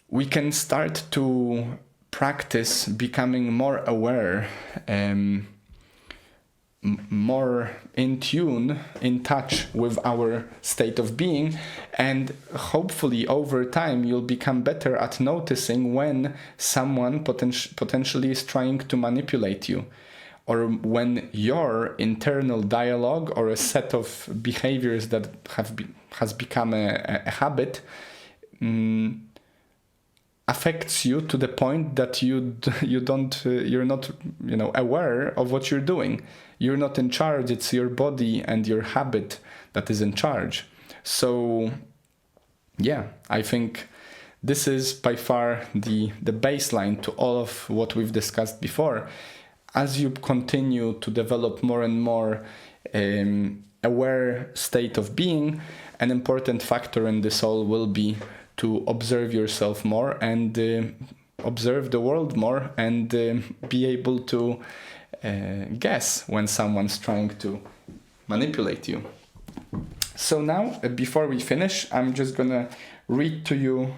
we can start to practice becoming more aware, more in tune, in touch with our state of being, and hopefully over time you'll become better at noticing when someone potentially is trying to manipulate you, or when your internal dialogue or a set of behaviors that has become a habit affects you to the point that you're not aware of what you're doing. You're not in charge. It's your body and your habit that is in charge. So yeah, I think this is by far the baseline to all of what we've discussed before. As you continue to develop more and more aware state of being, an important factor in this all will be to observe yourself more and observe the world more, and be able to guess when someone's trying to manipulate you. So now, before we finish, I'm just gonna read to you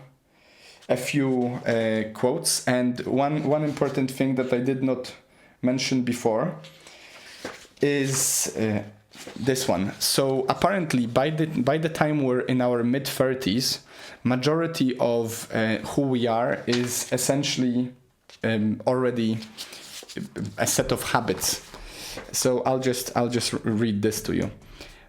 a few quotes, and one important thing that I did not mention before is this one. So apparently by the time we're in our mid-30s, majority of who we are is essentially already a set of habits. So I'll just read this to you.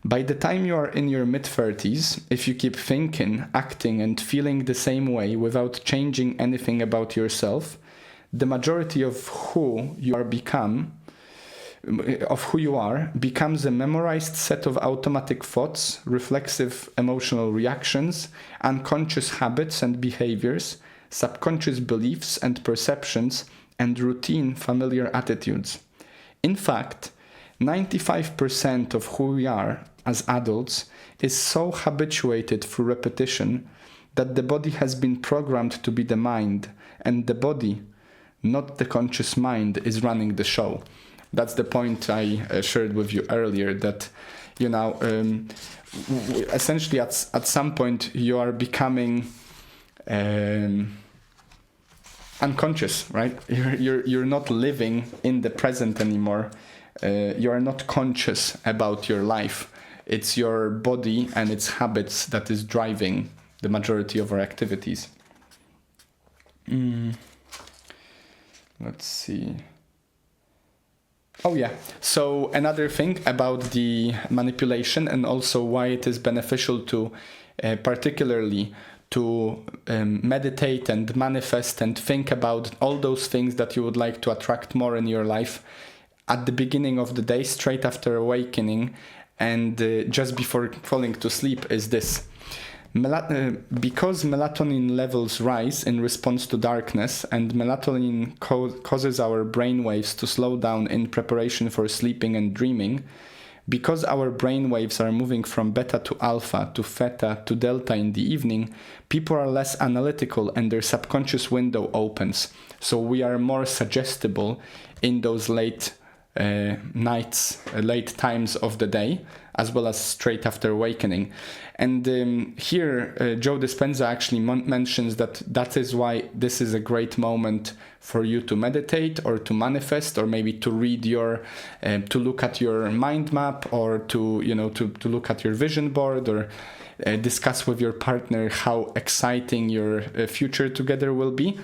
By the time you are in your mid-30s, if you keep thinking, acting and feeling the same way without changing anything about yourself, the majority of who you are becomes a memorized set of automatic thoughts, reflexive emotional reactions, unconscious habits and behaviors, subconscious beliefs and perceptions, and routine familiar attitudes. In fact, 95% of who we are as adults is so habituated through repetition that the body has been programmed to be the mind, and the body, not the conscious mind, is running the show. That's the point I shared with you earlier, that essentially at some point you are becoming unconscious, right? You're not living in the present anymore. You are not conscious about your life. It's your body and its habits that is driving the majority of our activities. Let's see. Oh yeah, so another thing about the manipulation, and also why it is beneficial to particularly to meditate and manifest and think about all those things that you would like to attract more in your life at the beginning of the day, straight after awakening, and just before falling to sleep, is this. Because melatonin levels rise in response to darkness, and melatonin causes our brain waves to slow down in preparation for sleeping and dreaming, because our brain waves are moving from beta to alpha to theta to delta in the evening, people are less analytical and their subconscious window opens. So we are more suggestible in those late nights, late times of the day, as well as straight after awakening. And here Joe Dispenza actually mentions that is why this is a great moment for you to meditate or to manifest, or maybe to read to look at your mind map, or to look at your vision board, or discuss with your partner how exciting your future together will be.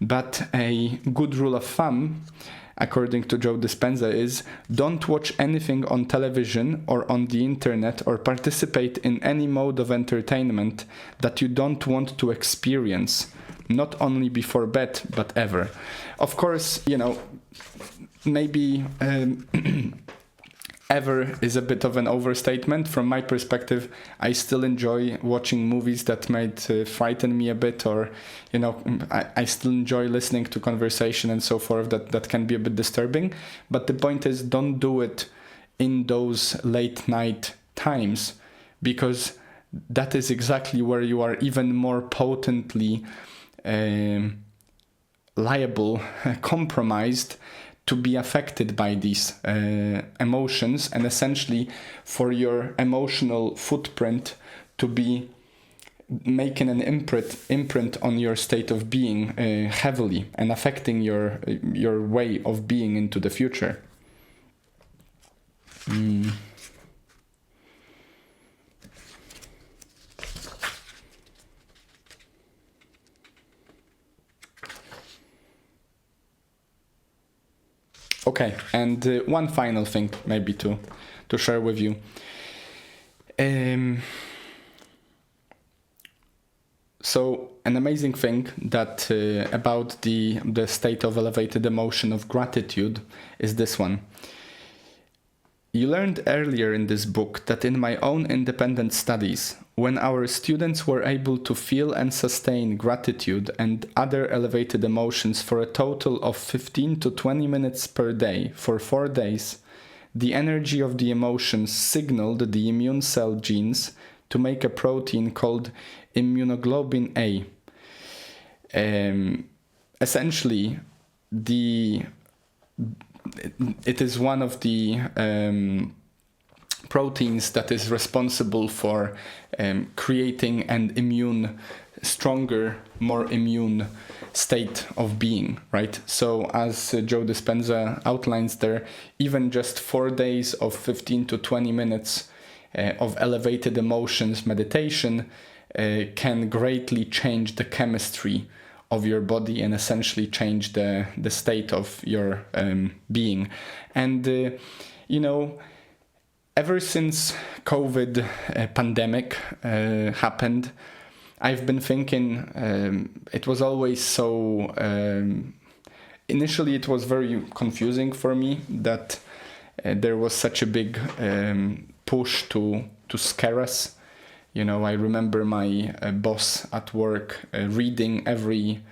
But a good rule of thumb, according to Joe Dispenza, is don't watch anything on television or on the internet, or participate in any mode of entertainment that you don't want to experience, not only before bed, but ever. Of course, maybe ever is a bit of an overstatement. From my perspective, I still enjoy watching movies that might frighten me a bit, or I still enjoy listening to conversation and so forth that can be a bit disturbing. But the point is, don't do it in those late night times, because that is exactly where you are even more potently liable, compromised to be affected by these emotions, and essentially for your emotional footprint to be making an imprint on your state of being heavily, and affecting your way of being into the future. Okay, and one final thing maybe to share with you. So an amazing thing that about the state of elevated emotion of gratitude is this one. You learned earlier in this book that in my own independent studies, when our students were able to feel and sustain gratitude and other elevated emotions for a total of 15 to 20 minutes per day for 4 days, the energy of the emotions signaled the immune cell genes to make a protein called immunoglobulin A. Essentially, it is one of the proteins that is responsible for creating an stronger, more immune state of being, right? So as Joe Dispenza outlines there, even just 4 days of 15 to 20 minutes of elevated emotions meditation can greatly change the chemistry of your body, and essentially change the state of your being. And ever since COVID pandemic happened, I've been thinking it was always so initially it was very confusing for me that there was such a big push to scare us. I remember my boss at work reading every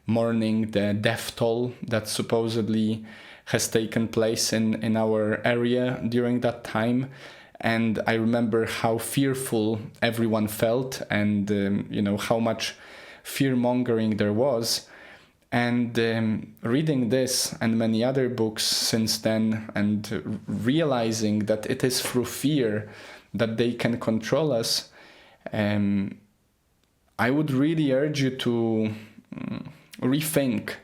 morning the death toll that supposedly has taken place in our area during that time. And I remember how fearful everyone felt, and how much fear-mongering there was. And reading this and many other books since then, and realizing that it is through fear that they can control us, I would really urge you to rethink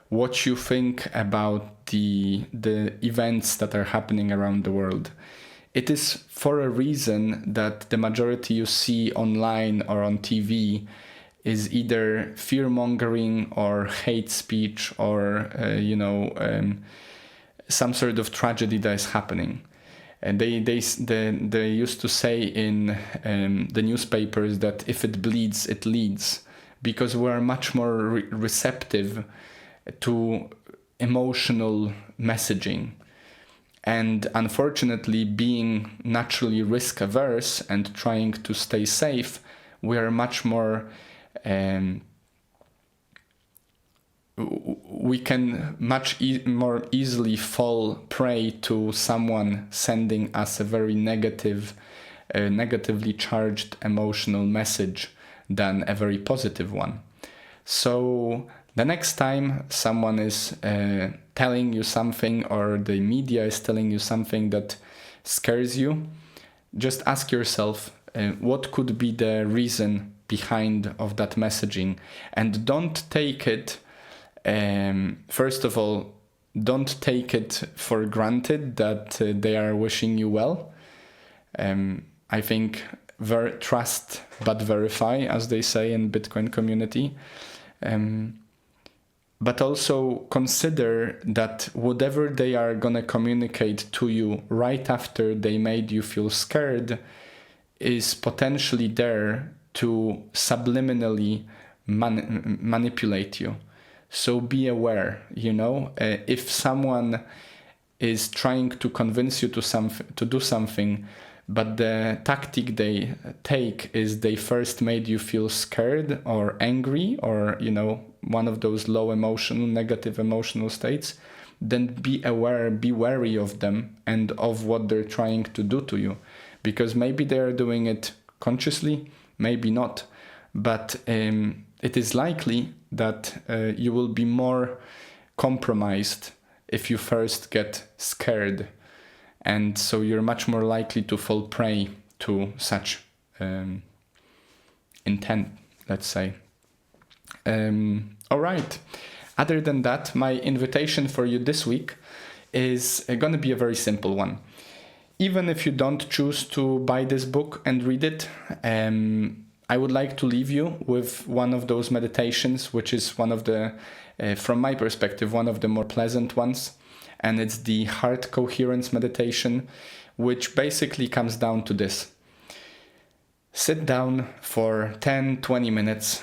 what you think about the events that are happening around the world. It is for a reason that the majority you see online or on TV is either fear-mongering or hate speech, or some sort of tragedy that is happening. And they used to say in the newspapers that if it bleeds, it leads, because we are much more receptive to emotional messaging. And unfortunately, being naturally risk averse and trying to stay safe, we are much more we can much more easily fall prey to someone sending us a very negatively charged emotional message than a very positive one. So the next time someone is telling you something, or the media is telling you something that scares you, just ask yourself, what could be the reason behind of that messaging, and don't take it, first of all, don't take it for granted that they are wishing you well. I think trust but verify, as they say in Bitcoin community. But also consider that whatever they are going to communicate to you right after they made you feel scared is potentially there to subliminally manipulate you. So be aware, if someone is trying to convince you to do something, but the tactic they take is they first made you feel scared or angry or, one of those low emotional, negative emotional states, then be aware, be wary of them and of what they're trying to do to you. Because maybe they're doing it consciously, maybe not. But it is likely that you will be more compromised if you first get scared. And so you're much more likely to fall prey to such intent, let's say. All right. Other than that, my invitation for you this week is going to be a very simple one. Even if you don't choose to buy this book and read it, I would like to leave you with one of those meditations, which is one of the, from my perspective, one of the more pleasant ones. And it's the heart coherence meditation, which basically comes down to this. Sit down for 10-20 minutes.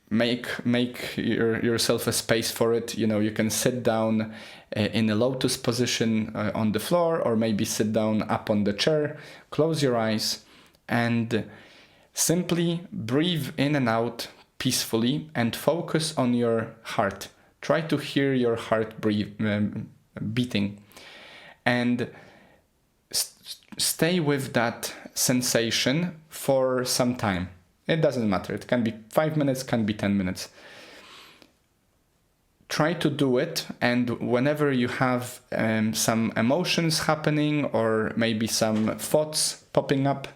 Make yourself a space for it. You can sit down in a lotus position on the floor, or maybe sit down up on the chair. Close your eyes and simply breathe in and out peacefully and focus on your heart. Try to hear your heart beating, and stay with that sensation for some time. It doesn't matter. It can be 5 minutes, can be 10 minutes. Try to do it, and whenever you have some emotions happening or maybe some thoughts popping up,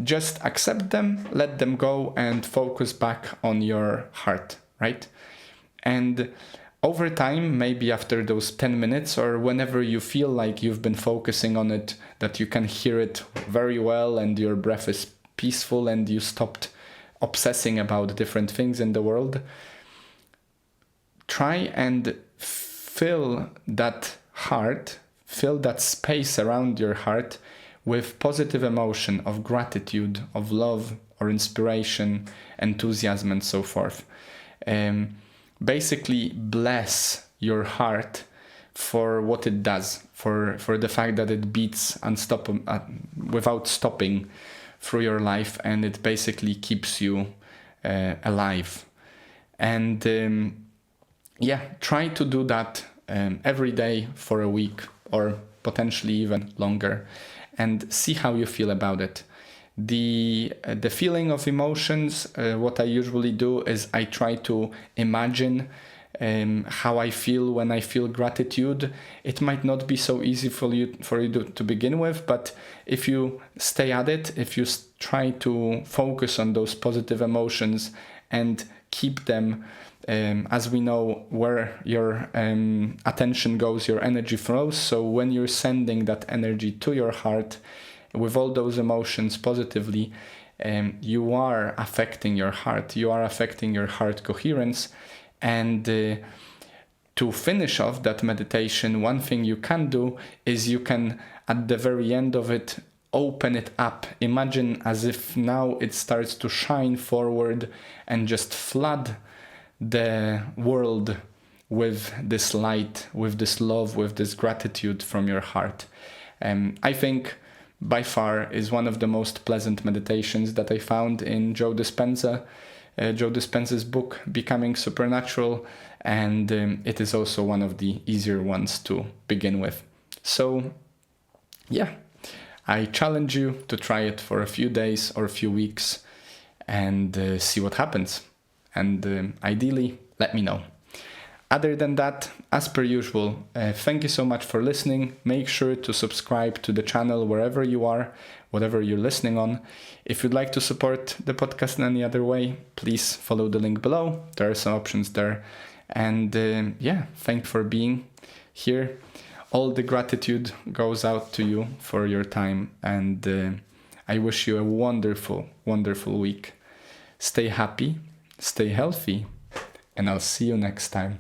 just accept them, let them go, and focus back on your heart, right? And over time, maybe after those 10 minutes or whenever you feel like you've been focusing on it, that you can hear it very well and your breath is peaceful and you stopped obsessing about different things in the world, try and fill that heart, fill that space around your heart with positive emotion of gratitude, of love or inspiration, enthusiasm and so forth. Basically bless your heart for what it does, for the fact that it beats without stopping through your life, and it basically keeps you alive. And try to do that every day for a week or potentially even longer, and see how you feel about it. The feeling of emotions, what I usually do is I try to imagine how I feel when I feel gratitude. It might not be so easy for you to begin with, but if you stay at it, if you try to focus on those positive emotions and keep them, as we know, where your attention goes, your energy flows. So when you're sending that energy to your heart with all those emotions positively, you are affecting your heart. You are affecting your heart coherence. And to finish off that meditation, one thing you can do is you can, at the very end of it, open it up. Imagine as if now it starts to shine forward and just flood the world with this light, with this love, with this gratitude from your heart. I think by far is one of the most pleasant meditations that I found in Joe Dispenza. Joe Dispenza's book, Becoming Supernatural, and it is also one of the easier ones to begin with. So, I challenge you to try it for a few days or a few weeks and see what happens. And ideally, let me know. Other than that, as per usual, thank you so much for listening. Make sure to subscribe to the channel wherever you are, whatever you're listening on. If you'd like to support the podcast in any other way, please follow the link below. There are some options there. And thank you for being here. All the gratitude goes out to you for your time. And I wish you a wonderful, wonderful week. Stay happy, stay healthy, and I'll see you next time.